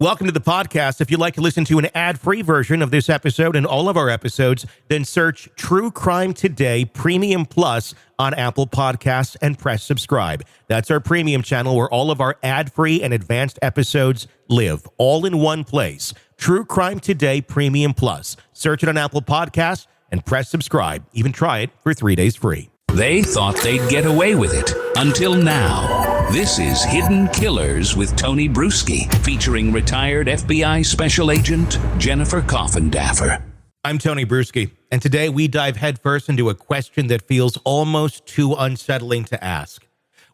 Welcome to the podcast. If you'd like to listen to an ad-free version of this episode and all of our episodes, then search True Crime Today Premium Plus on Apple Podcasts and press subscribe. That's our premium channel where all of our ad-free and advanced episodes live, all in one place. True Crime Today Premium Plus. Search it on Apple Podcasts and press subscribe. Even try it for 3 days free. They thought they'd get away with it until now. This is Hidden Killers with Tony Brueski, featuring retired FBI Special Agent Jennifer Coffindaffer. I'm Tony Brueski, and today we dive headfirst into a question that feels almost too unsettling to ask.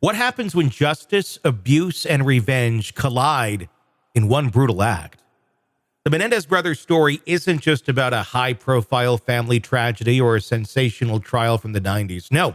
What happens when justice, abuse, and revenge collide in one brutal act? The Menendez brothers' story isn't just about a high-profile family tragedy or a sensational trial from the 90s. No,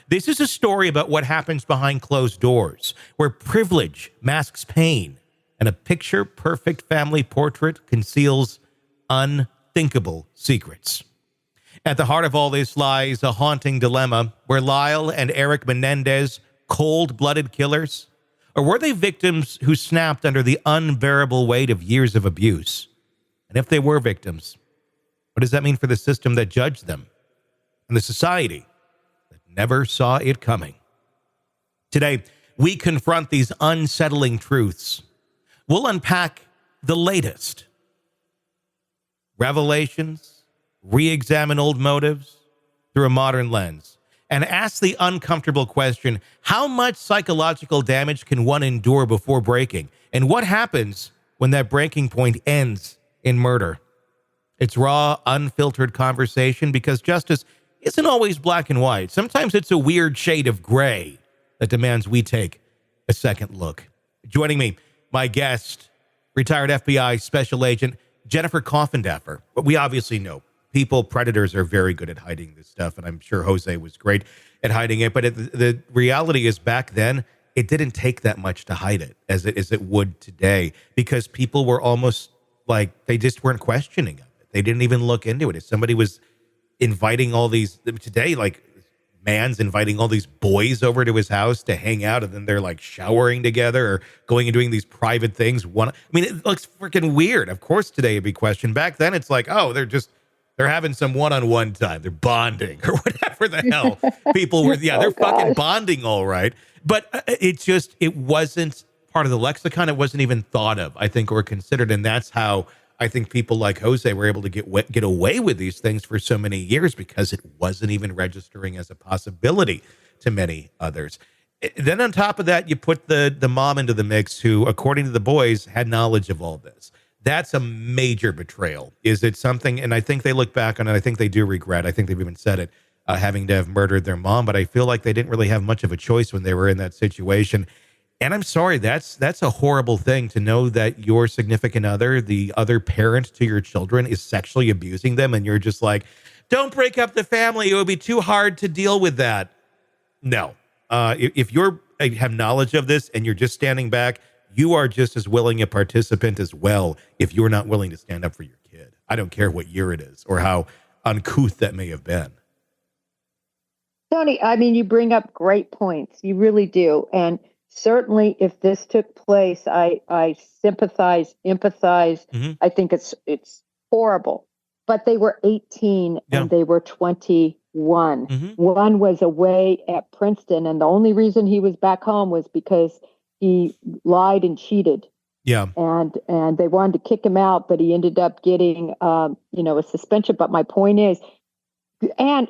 this is a story about what happens behind closed doors, where privilege masks pain, and a picture-perfect family portrait conceals unthinkable secrets. At the heart of all this lies a haunting dilemma. Were Lyle and Eric Menendez cold-blooded killers? Or were they victims who snapped under the unbearable weight of years of abuse? And if they were victims, what does that mean for the system that judged them and the society that never saw it coming? Today, we confront these unsettling truths. We'll unpack the latest revelations, re-examine old motives through a modern lens, and ask the uncomfortable question, how much psychological damage can one endure before breaking? And what happens when that breaking point ends in murder? It's raw, unfiltered conversation because justice isn't always black and white. Sometimes it's a weird shade of gray that demands we take a second look. Joining me, my guest, retired FBI Special Agent Jennifer Coffindaffer. But we obviously know predators are very good at hiding this stuff, and I'm sure Jose was great at hiding it. But the reality is back then, it didn't take that much to hide it as it would today, because people were almost like they just weren't questioning it. They didn't even look into it. If somebody was inviting all these today, like man's inviting all these boys over to his house to hang out, and then they're like showering together or going and doing these private things. It looks freaking weird. Of course, today it'd be questioned. Back then, it's like, oh, they're having some one-on-one time. They're bonding or whatever the hell people were. Yeah, they're fucking bonding, all right. But it wasn't part of the lexicon. It wasn't even thought of, I think, or considered. And that's how I think people like Jose were able to get away with these things for so many years, because it wasn't even registering as a possibility to many others. Then on top of that, you put the mom into the mix, who, according to the boys, had knowledge of all this. That's a major betrayal. Is it something, and I think they look back on it, I think they do regret, I think they've even said it, having to have murdered their mom, but I feel like they didn't really have much of a choice when they were in that situation. And I'm sorry, that's a horrible thing to know that your significant other, the other parent to your children, is sexually abusing them, and you're just like, don't break up the family, it would be too hard to deal with that. No. If you have knowledge of this and you're just standing back, you are just as willing a participant as well if you're not willing to stand up for your kid. I don't care what year it is or how uncouth that may have been. Tony, you bring up great points. You really do. And certainly if this took place, I sympathize, empathize. Mm-hmm. I think it's horrible. But they were 18 and they were 21. Mm-hmm. One was away at Princeton, and the only reason he was back home was because he lied and cheated. Yeah. And they wanted to kick him out, but he ended up getting, a suspension. But my point is, and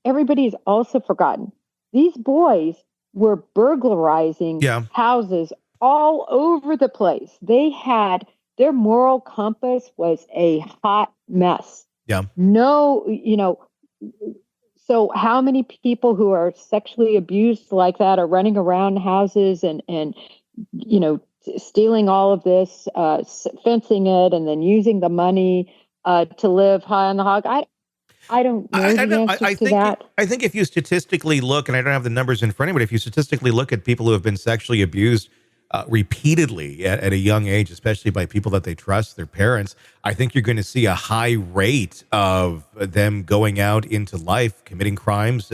everybody's also forgotten, these boys were burglarizing houses all over the place. Their moral compass was a hot mess. Yeah. So how many people who are sexually abused like that are running around houses and stealing all of this, fencing it, and then using the money to live high on the hog? I don't know the answer to that. I think if you statistically look, and I don't have the numbers in front of me, but if you statistically look at people who have been sexually abused repeatedly at a young age, especially by people that they trust, their parents, I think you're going to see a high rate of them going out into life, committing crimes,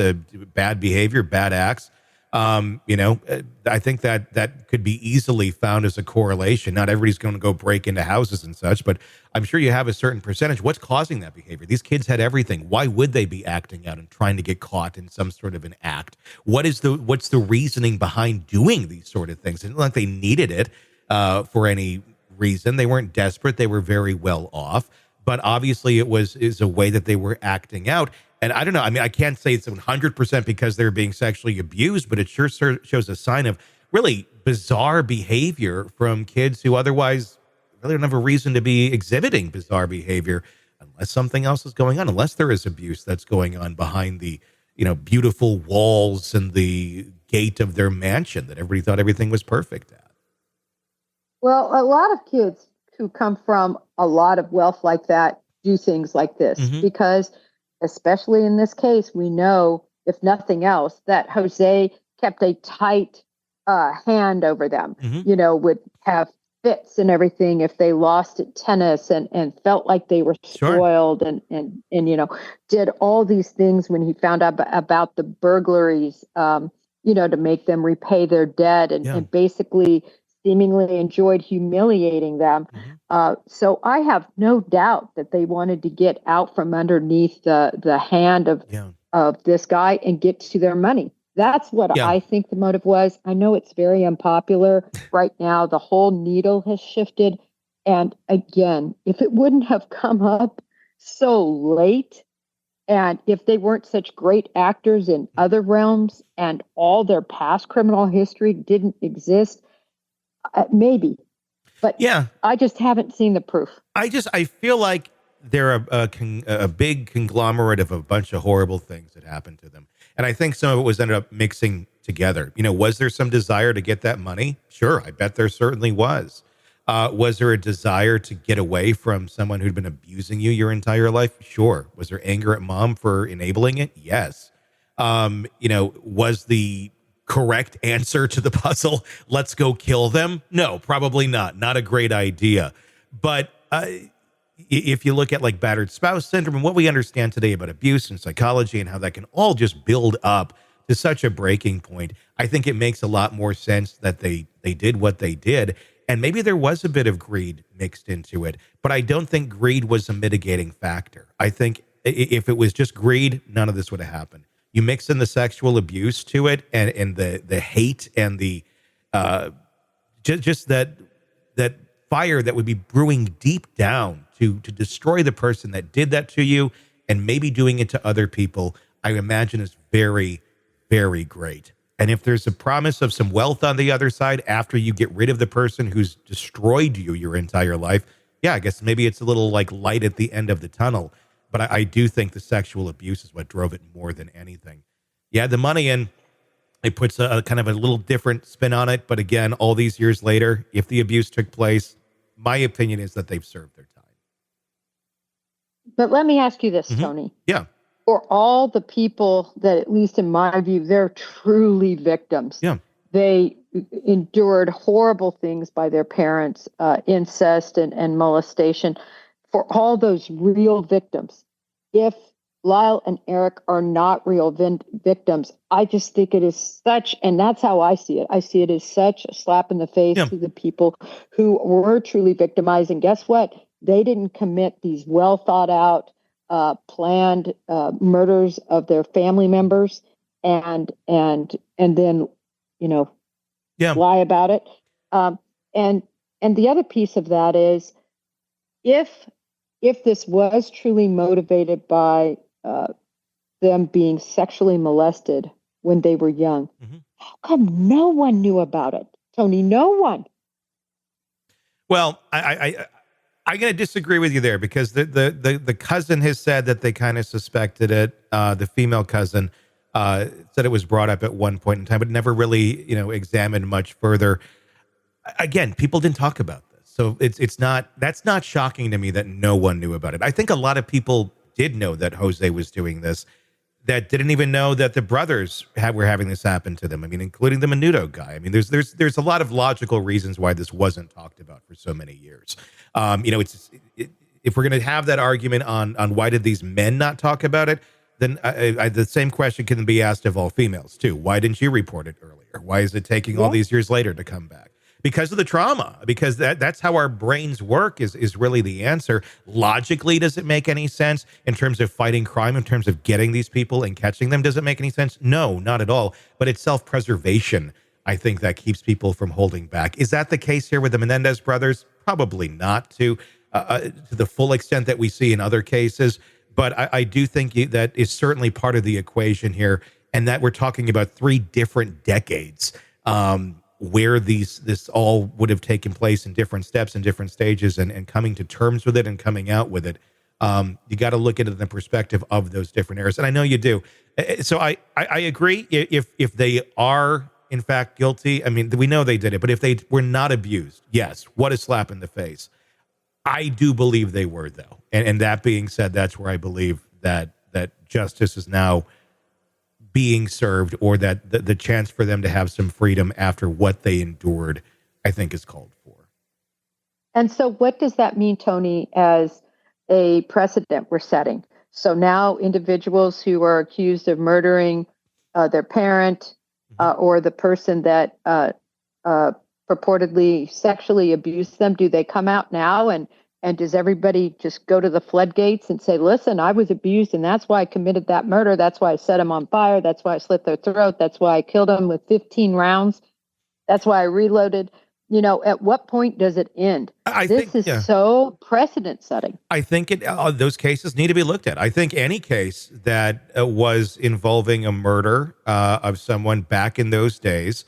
bad behavior, bad acts, I think that could be easily found as a correlation. Not everybody's going to go break into houses and such, but I'm sure you have a certain percentage. What's causing that behavior? These kids had everything. Why would they be acting out and trying to get caught in some sort of an act? What's the reasoning behind doing these sort of things? It's not like they needed it for any reason. They weren't desperate. They were very well off, but obviously is a way that they were acting out. And I don't know. I mean, I can't say it's 100% because they're being sexually abused, but it sure shows a sign of really bizarre behavior from kids who otherwise really don't have a reason to be exhibiting bizarre behavior unless something else is going on, unless there is abuse that's going on behind the, beautiful walls and the gate of their mansion that everybody thought everything was perfect at. Well, a lot of kids who come from a lot of wealth like that do things like this because, especially in this case, we know, if nothing else, that Jose kept a tight hand over them, would have fits and everything if they lost at tennis and felt like they were spoiled and did all these things when he found out about the burglaries, to make them repay their debt and basically seemingly enjoyed humiliating them. So I have no doubt that they wanted to get out from underneath the hand of this guy and get to their money. That's what I think the motive was. I know it's very unpopular right now. The whole needle has shifted. And again, if it wouldn't have come up so late, and if they weren't such great actors in other realms and all their past criminal history didn't exist, maybe. But I just haven't seen the proof. I feel like they're a big conglomerate of a bunch of horrible things that happened to them. And I think some of it ended up mixing together. Was there some desire to get that money? Sure, I bet there certainly was. Was there a desire to get away from someone who'd been abusing you your entire life? Sure. Was there anger at mom for enabling it? Yes. Was the correct answer to the puzzle, let's go kill them? No, probably not. Not a great idea. But if you look at like battered spouse syndrome and what we understand today about abuse and psychology and how that can all just build up to such a breaking point, I think it makes a lot more sense that they did what they did. And maybe there was a bit of greed mixed into it, but I don't think greed was a mitigating factor. I think if it was just greed, none of this would have happened. You mix in the sexual abuse to it and the hate and the just that fire that would be brewing deep down to destroy the person that did that to you and maybe doing it to other people, I imagine is very, very great. And if there's a promise of some wealth on the other side after you get rid of the person who's destroyed you your entire life, I guess maybe it's a little like light at the end of the tunnel. But I do think the sexual abuse is what drove it more than anything. Yeah, the money in, it puts a kind of a little different spin on it. But again, all these years later, if the abuse took place, my opinion is that they've served their time. But let me ask you this, Tony. Yeah. For all the people that, at least in my view, they're truly victims. Yeah. They endured horrible things by their parents, incest and molestation. For all those real victims, if Lyle and Eric are not real victims, I just think it is such, and that's how I see it. I see it as such a slap in the face to the people who were truly victimized. And guess what? They didn't commit these well thought out, planned murders of their family members and then, lie about it. And the other piece of that is if this was truly motivated by them being sexually molested when they were young, how come no one knew about it, Tony? No one. Well, I'm going to disagree with you there because the cousin has said that they kind of suspected it. The female cousin said it was brought up at one point in time, but never really, examined much further. Again, people didn't talk about this. So that's not shocking to me that no one knew about it. I think a lot of people did know that Jose was doing this, that didn't even know that the brothers were having this happen to them. I mean, including the Menudo guy. I mean, there's a lot of logical reasons why this wasn't talked about for so many years. If we're going to have that argument on why did these men not talk about it, then the same question can be asked of all females too. Why didn't you report it earlier? Why is it taking all these years later to come back? Because of the trauma, because that's how our brains work is really the answer. Logically, does it make any sense in terms of fighting crime, in terms of getting these people and catching them? Does it make any sense? No, not at all. But it's self-preservation, I think, that keeps people from holding back. Is that the case here with the Menendez brothers? Probably not to the full extent that we see in other cases. But I do think that is certainly part of the equation here, and that we're talking about 3 different decades where this all would have taken place in different steps and different stages, and coming to terms with it and coming out with it. You got to look at it in the perspective of those different eras, and I know you do. So I agree. If they are in fact guilty, I mean, we know they did it, but if they were not abused, yes, what a slap in the face. I do believe they were, though. And that being said, that's where I believe that justice is now being served, or that the chance for them to have some freedom after what they endured, I think, is called for. And so what does that mean, Tony, as a precedent we're setting? So now individuals who are accused of murdering their parent or the person that purportedly sexually abused them, do they come out now and does everybody just go to the floodgates and say, listen, I was abused and that's why I committed that murder. That's why I set them on fire. That's why I slit their throat. That's why I killed them with 15 rounds. That's why I reloaded. At what point does it end? This is so precedent setting. I think those cases need to be looked at. I think any case that was involving a murder of someone back in those days,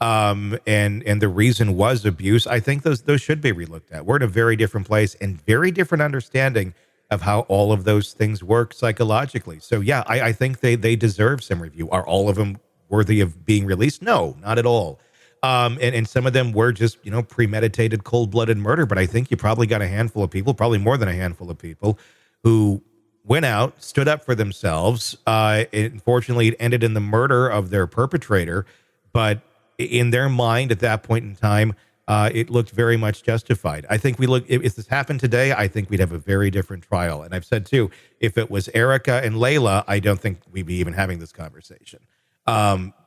and the reason was abuse, I think those should be relooked at. We're in a very different place and very different understanding of how all of those things work psychologically. So yeah, I think they deserve some review. Are all of them worthy of being released? No, not at all. And some of them were just, premeditated, cold-blooded murder. But I think you probably got a handful of people, probably more than a handful of people, who went out, stood up for themselves. Unfortunately, it ended in the murder of their perpetrator. But in their mind at that point in time, it looked very much justified. I think if this happened today, I think we'd have a very different trial. And I've said, too, if it was Erica and Layla, I don't think we'd be even having this conversation.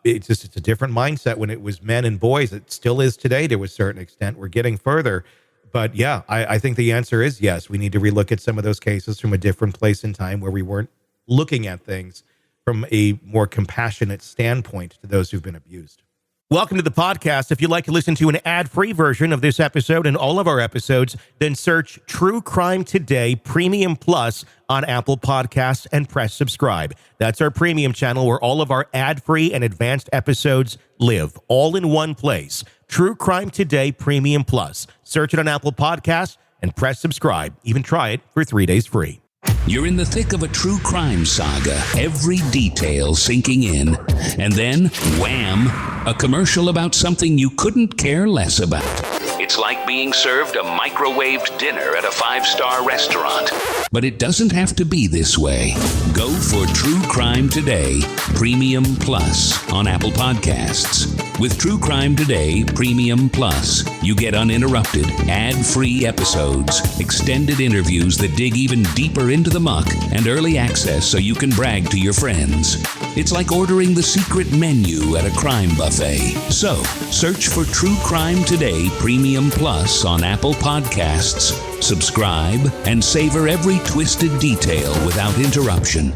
It's a different mindset when it was men and boys. It still is today to a certain extent. We're getting further. But yeah, I think the answer is yes. We need to relook at some of those cases from a different place in time where we weren't looking at things from a more compassionate standpoint to those who've been abused. Welcome to the podcast. If you'd like to listen to an ad-free version of this episode and all of our episodes, then search True Crime Today Premium Plus on Apple Podcasts and press subscribe. That's our premium channel where all of our ad-free and advanced episodes live, all in one place. True Crime Today Premium Plus. Search it on Apple Podcasts and press subscribe. Even try it for 3 days free. You're in the thick of a true crime saga, every detail sinking in, and then, wham, a commercial about something you couldn't care less about. It's like being served a microwaved dinner at a 5-star restaurant. But it doesn't have to be this way. Go for True Crime Today Premium Plus on Apple Podcasts. With True Crime Today Premium Plus, you get uninterrupted, ad-free episodes, extended interviews that dig even deeper into the muck, and early access so you can brag to your friends. It's like ordering the secret menu at a crime buffet. So, search for True Crime Today Premium Plus on Apple Podcasts, subscribe, and savor every twisted detail without interruption.